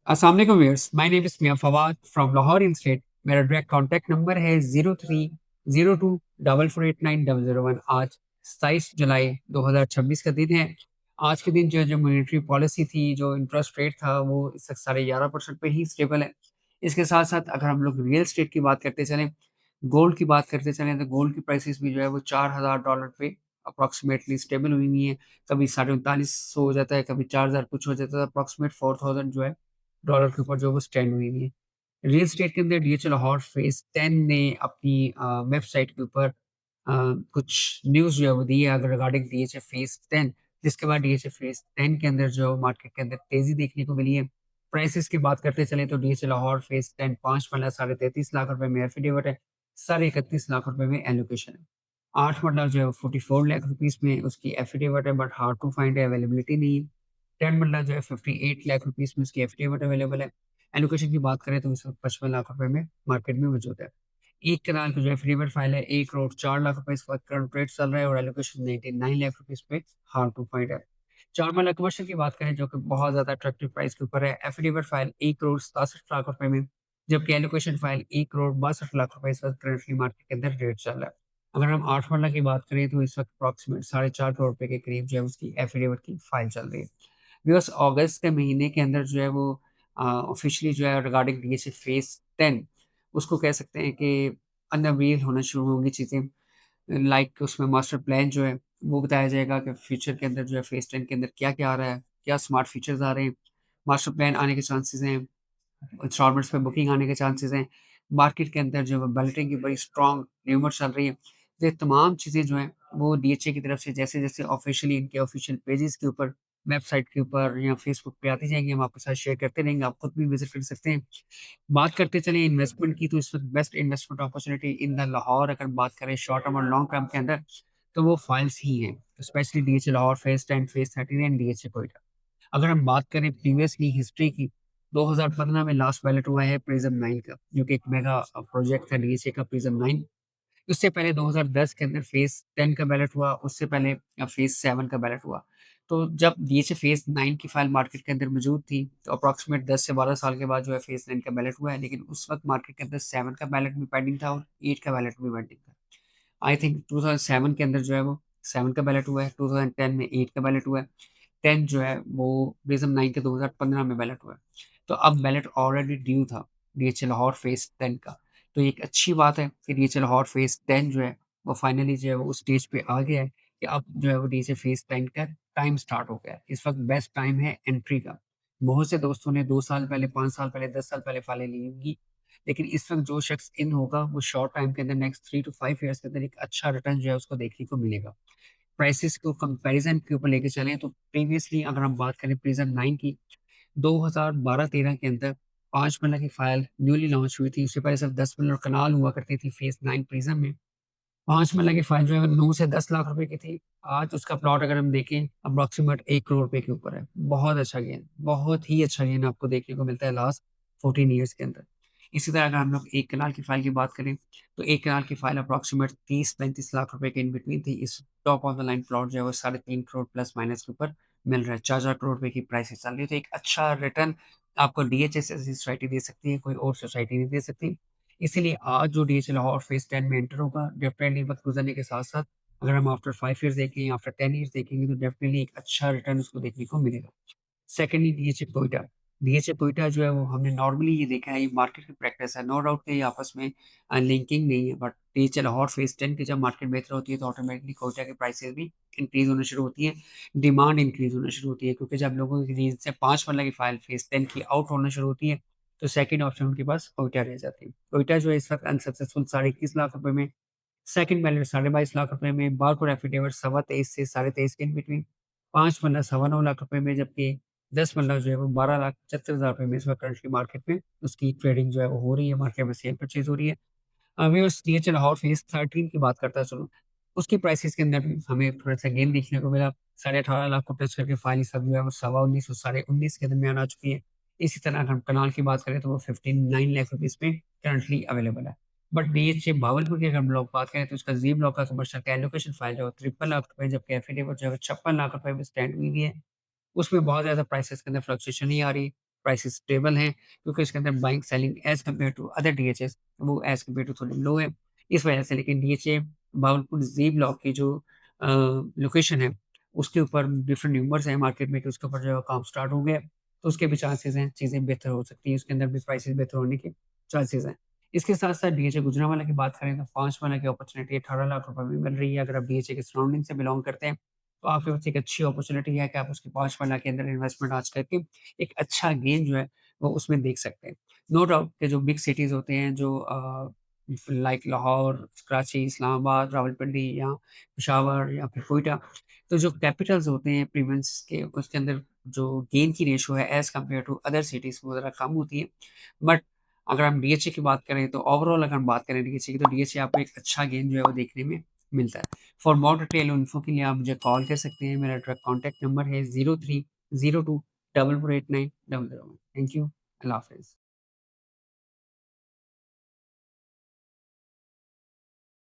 अस्सलाम वालेकुम viewers, my name is Mian Fawad from Lahore in state. मेरा डायरेक्ट कॉन्टैक्ट नंबर है 0302448900 आज 27 जुलाई 2026 का दिन है। आज के दिन जो मॉनेटरी पॉलिसी थी, जो इंटरेस्ट रेट था, वो इस वक़्त साढ़े 11% पे ही स्टेबल है। इसके साथ-साथ अगर हम लोग रियल एस्टेट की बात करते चलें, गोल्ड की बात करते चलें, तो गोल्ड की प्राइसेज़ भी जो है वो $4000 पे अप्रॉक्सिमेटली स्टेबल हुई हुई हैं। कभी 3950 हो जाता है, कभी 4000 कुछ हो जाता है, अप्रॉक्सिमेट 4000 जो है डॉलर के ऊपर जो वो स्टैंड हुई हुई है। रियल एस्टेट के अंदर डीएचएल लाहौर फेज़ 10 ने अपनी वेबसाइट के ऊपर कुछ न्यूज़ जो है वो दी है अगर रिगार्डिंग डीएचएल फेज़ 10, जिसके बाद डीएचएल फेज़ 10 के अंदर जो मार्केट के अंदर तेज़ी देखने को मिली है। प्राइसेज़ की बात करते चलें तो डीएचएल लाहौर फेज़ 10 5 मरला साढ़े 33 लाख रुपए में एफिडेविट है, साढ़े 31 लाख रुपए में एलोकेशन है। 8 मरला जो है वो 44 लाख रुपीज़ में उसकी एफिडेविट है बट हार्ड टू फाइंड है, अवेलेबिलिटी नहीं है। 10 मरला जो है 58 लाख रुपीज़ में उसकी एफिडेविट अवेलेबल है। एलोकेशन की बात करें तो इस वक़्त 55 लाख रुपए में मार्केट में मौजूद है। 1 कनाल का जो एफिडेविट फाइल है 1 करोड़ 4 लाख रुपए इस वक़्त करंट रेट चल रहा है और एलोकेशन 99 लाख रुपीज़ पे हार्ड टू फाइंड है। 4 मरला कमर्शियल की बात करें जो कि बहुत ज़्यादा अट्रैक्टिव प्राइस के ऊपर है। एफिडेविट फाइल 1 करोड़ 67 लाख रुपए में, जबकि एलोकेशन फाइल 1 करोड़ 62 लाख रुपए इस वक़्त करंटली मार्केट के अंदर रेट चल रहा है। अगर हम 8 मरला की बात करें तो इस वक़्त अप्रॉक्सिमेट साढ़े 4 करोड़ रुपए के करीब जो है उसकी एफिडेविट की फाइल चल रही है। बिकॉज़ अगस्त के महीने के अंदर जो है वो ऑफ़िशियली जो है रिगार्डिंग डीएसए फ़ेज़ 10 उसको कह सकते हैं कि अनवील होना शुरू होंगी चीज़ें। लाइक उसमें मास्टर प्लान जो है वो बताया जाएगा कि फ्यूचर के अंदर जो है फ़ेज़ 10 के अंदर क्या-क्या आ रहा है, क्या स्मार्ट फीचर्स आ रहे हैं, मास्टर प्लान आने के चांसेज़ हैं। इंस्टॉलमेंट्स पे बुकिंग आने के चांसेज़ हैं। मार्केट के अंदर जो है बैलेटिंग की बड़ी स्ट्रॉन्ग र्यूमर चल रही है। ये तमाम चीज़ें जो हैं वो डीएचए की तरफ से जैसे-जैसे ऑफ़िशियली इनके ऑफ़िशियल पेजेज़ के ऊपर, वेबसाइट के ऊपर या फ़ेसबुक पे आती जाएँगी, हम आपके साथ शेयर करते रहेंगे। आप खुद भी विज़िट कर सकते हैं। बात करते चलें इन्वेस्टमेंट की तो इस वक़्त best investment opportunity in the Lahore अगर बात करें शॉर्ट टर्म और लॉन्ग टर्म के अंदर, तो वो फाइल्स ही हैं। Specially DHA Lahore, phase 10, phase 13 and DHA Quetta. अगर हम बात करें प्रीवियसली हिस्ट्री की, 2015 में लास्ट बैलेट हुआ है प्रिज़्म 9 का, जो कि एक मेगा प्रोजेक्ट था डीएसए का प्रिज़्म 9। उससे पहले 2010 के अंदर फेज़ 10 का बैलेट हुआ, उससे पहले फेज़ 7 का बैलेट हुआ। तो जब डीएसए फेज़ 9 की फाइल मार्केट के अंदर मौजूद थी, तो अप्रॉक्सिमेट 10 से 12 साल के बाद जो है फेज़ 9 का बैलेट हुआ है, लेकिन उस वक़्त मार्केट के अंदर 7 का बैलेट भी पेंडिंग था और 8 का बैलेट भी पेंडिंग था। आई थिंक 2007 के अंदर जो है वो 7 का बैलेट हुआ है, 2010 में 8 का बैलेट हुआ है, 10 जो है वो प्रिज़्म 9 के 2015 में बैलेट हुआ है। तो अब बैलेट ऑलरेडी ड्यू था डीएचए लाहौर फेज़ 10 का। तो ये एक अच्छी बात है कि डीएचए लाहौर फेज़ 10 जो है वो फाइनली जो है वो उस स्टेज पे आ गया है कि अब जो है वो डीएचए फेज़ 10 का टाइम स्टार्ट हो गया है। इस वक़्त बेस्ट टाइम है एंट्री का। बहुत से दोस्तों ने 2 साल पहले, 5 साल पहले, 10 साल पहले फाइलें ली होंगी। लेकिन इस वक़्त जो शख्स इन होगा वो शॉर्ट टाइम के अंदर नेक्स्ट 3 टू 5 ईयर्स के अंदर एक अच्छा रिटर्न जो है उसको देखने को मिलेगा। प्राइसेज़ को कंपैरिज़न के ऊपर लेके चलें तो प्रीवियसली अगर हम बात करें प्रिज़्म 9 की 2012-13 के अंदर 5 मरला की फाइल न्यूली लॉन्च हुई थी। उससे पहले सिर्फ 10 मरला कनाल हुआ करती थी फेज़ 9 प्रिज़्म में। 5 मरला की फाइल जो है 9 से 10 लाख रुपए की थी। आज उसका प्लॉट अगर हम देखें अप्रॉक्सिमेट 1 करोड़ रुपए के ऊपर है। बहुत अच्छा गेन, बहुत ही अच्छा गेन आपको देखने को मिलता है लास्ट 14 ईयर्स के अंदर। इसी तरह अगर हम लोग 1 कनाल की फाइल की बात करें, तो 1 कनाल की फाइल अप्रॉक्सिमेट 30-35 लाख रुपए के इन बिटवीन थी। इस top of the line plot जो है वो साढ़े 3 करोड़ प्लस माइनस के ऊपर मिल रहा है। 4-4 करोड़ रुपए की प्राइसेज़ चल रही है। तो एक अच्छा रिटर्न आपको डीएचएस जैसी सोसाइटी दे सकती है, कोई और सोसाइटी नहीं दे सकती। इसीलिए आज जो डीएचएल लाहौर फेज़ 10 में एंटर होगा, डेफ़िनेटली वक़्त गुज़रने के साथ-साथ अगर हम आफ्टर 5 ईयर्स देखें, आफ्टर 10 ईयर्स देखेंगे तो डेफ़िनेटली एक अच्छा रिटर्न उसको देखने को मिलेगा। Secondly DHA Toyota. DHA Toyota जो है वो हमने नॉर्मली ये देखा है, ये मार्केट की प्रैक्टिस है। नो डाउट कि ये आपस में लिंकिंग नहीं है, बट डीएचए लाहौर फेज़ 10 की जब मार्केट बेहतर होती है तो ऑटोमैटिकली टोयोटा की प्राइसेज़ भी इंक्रीज़ होना शुरू होती हैं, डिमांड इंक्रीज़ होना शुरू होती है क्योंकि जब लोगों की नीड से 5 मरला की फाइल फेज़ 10 की आउट होना शुरू होती है, तो सेकंड ऑप्शन उनके पास टोयोटा रह जाती है। टोयोटा जो है इस वक़्त अनसक्सेसफुल साढ़े 21 लाख रुपए में, सेकंड बैलेंस साढ़े 22 लाख रुपए में, बारकोड एफिडेविट सवा 23 से साढ़े 23 के इन बिटवीन, 5 पन्ना सवा 9 लाख रुपए में, जबकि 10 पन्ना जो है वो 12,75,000 रुपए में इस वक़्त करंटली मार्केट में उसकी ट्रेडिंग जो है वो हो रही है, मार्केट में सेल परचेज़ हो रही है। मैं उस डीएचएल लाहौर फेज़ 13 की बात करता चलूँ, उसकी प्राइसेज़ के अंदर भी हमें थोड़ा-सा गेन देखने को मिला। साढ़े 18 लाख को टच करके फाइनली सब जो है वो सवा 19 और साढ़े 19 के दरमियान आ चुकी है। इसी तरह अगर हम कनाल की बात करें तो वो 59 लाख रुपीज़ में करंटली अवेलेबल है। बट डीएचए भावलपुर की अगर हम लोग बात करें तो उसका ज़ी ब्लॉक का कमर्शियल का एलोकेशन फाइल जो है 53 लाख रुपए, जबकि एफिडेविट जो है 56 लाख रुपए में स्टैंड हुई हुई है। उसमें बहुत ज़्यादा प्राइसेज़ के अंदर फ्लक्चुएशन नहीं आ रही। प्राइसेस स्टेबल हैं क्योंकि इसके अंदर buying selling as compare to other DHS वो एज़ कम्पेयर टू थोड़ी लो है। इस वजह से लेकिन डीएचए भागलपुर ज़ी ब्लॉक की जो लोकेशन है, उसके ऊपर डिफरेंट र्यूमर्स हैं मार्केट में कि उसके ऊपर जो है काम स्टार्ट हो गया है, तो उसके भी चांसेज़ हैं, चीज़ें बेहतर हो सकती हैं, उसके अंदर भी प्राइसेज़ बेहतर होने के चांसेज़ हैं। इसके साथ-साथ डीएचए गुजरांवाला की बात करें तो 5 वाला की अपॉर्च्युनिटी 18 लाख रुपए में मिल रही है। अगर आप डीएचए के सराउंडिंग से बिलॉन्ग करते हैं, तो आपके पास एक अच्छी अपॉर्च्युनिटी है कि आप उसके 5 वाला के अंदर इन्वेस्टमेंट आज करके एक अच्छा गेन जो है, वो उसमें देख सकते हैं। नो डाउट कि जो बिग सिटीज़ होते हैं, जो लाइक लाहौर, कराची, इस्लामाबाद, रावलपिंडी या पेशावर या फिर कोयटा, तो जो कैपिटल्स होते हैं प्रीमियम्स के, उसके अंदर जो गेन की रेशियो है as compare to other cities वो ज़रा कम होती है। बट अगर हम डीएचए की बात करें तो ओवरऑल अगर हम बात करें डीएचए की, तो डीएचए आपको एक अच्छा गेन जो है वो देखने में मिलता है। फॉर मोर डिटेल इन्फो के लिए आप मुझे कॉल कर सकते हैं। मेरा डायरेक्ट कॉन्टैक्ट नंबर है 0302 4489 001। Thank you. अल्लाह हाफ़िज़।